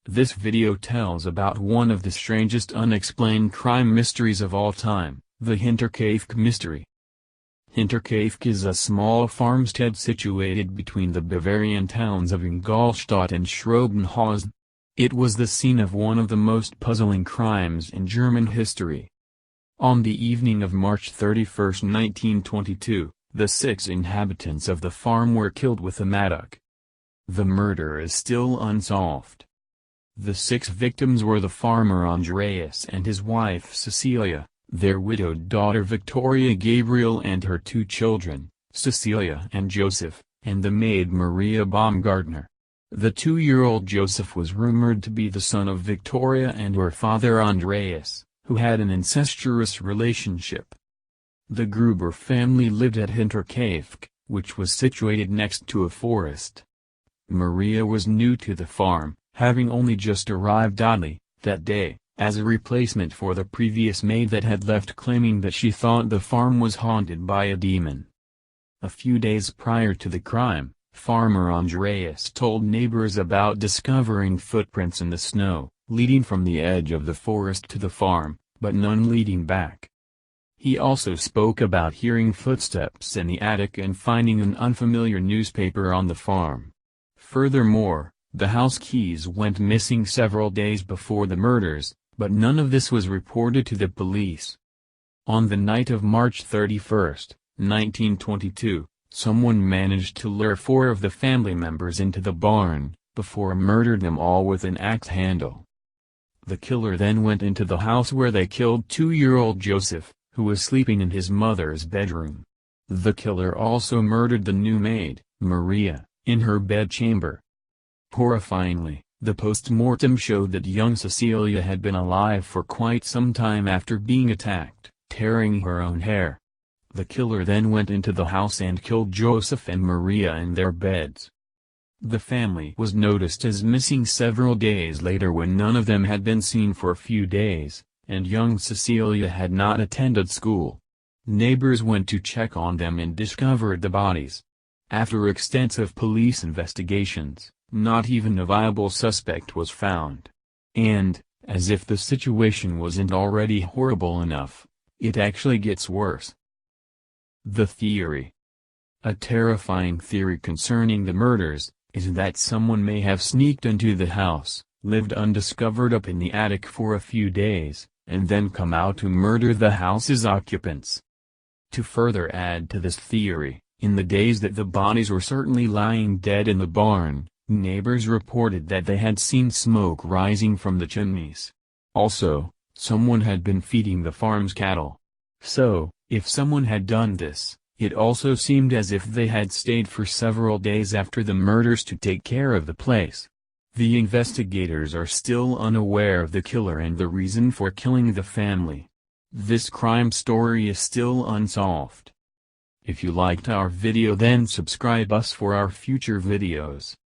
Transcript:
This video tells about one of the strangest unexplained crime mysteries of all time, the Hinterkaifeck mystery. Hinterkaifeck is a small farmstead situated between the Bavarian towns of Ingolstadt and Schrobenhausen. It was the scene of one of the most puzzling crimes in German history. On the evening of March 31, 1922, the 6 inhabitants of the farm were killed with a mattock. The murder is still unsolved. The 6 victims were the farmer Andreas and his wife Cecilia, their widowed daughter Victoria Gabriel and her 2 children, Cecilia and Joseph, and the maid Maria Baumgartner. The 2-year-old Joseph was rumored to be the son of Victoria and her father Andreas, who had an incestuous relationship. The Gruber family lived at Hinterkaifeck, which was situated next to a forest. Maria was new to the farm, having only just arrived oddly, that day, as a replacement for the previous maid that had left, claiming that she thought the farm was haunted by a demon. A few days prior to the crime, farmer Andreas told neighbors about discovering footprints in the snow, leading from the edge of the forest to the farm, but none leading back. He also spoke about hearing footsteps in the attic and finding an unfamiliar newspaper on the farm. Furthermore, the house keys went missing several days before the murders, but none of this was reported to the police. On the night of March 31, 1922, someone managed to lure 4 of the family members into the barn, before murdering them all with an axe handle. The killer then went into the house where they killed 2-year-old Joseph, who was sleeping in his mother's bedroom. The killer also murdered the new maid, Maria, in her bedchamber. Horrifyingly, the post-mortem showed that young Cecilia had been alive for quite some time after being attacked, tearing her own hair. The killer then went into the house and killed Joseph and Maria in their beds. The family was noticed as missing several days later when none of them had been seen for a few days, and young Cecilia had not attended school. Neighbors went to check on them and discovered the bodies. After extensive police investigations, not even a viable suspect was found. And, as if the situation wasn't already horrible enough, it actually gets worse. The theory. A terrifying theory concerning the murders is that someone may have sneaked into the house, lived undiscovered up in the attic for a few days, and then come out to murder the house's occupants. To further add to this theory, in the days that the bodies were certainly lying dead in the barn, neighbors reported that they had seen smoke rising from the chimneys. Also, someone had been feeding the farm's cattle. So, if someone had done this, it also seemed as if they had stayed for several days after the murders to take care of the place. The investigators are still unaware of the killer and the reason for killing the family. This crime story is still unsolved. If you liked our video, then subscribe us for our future videos.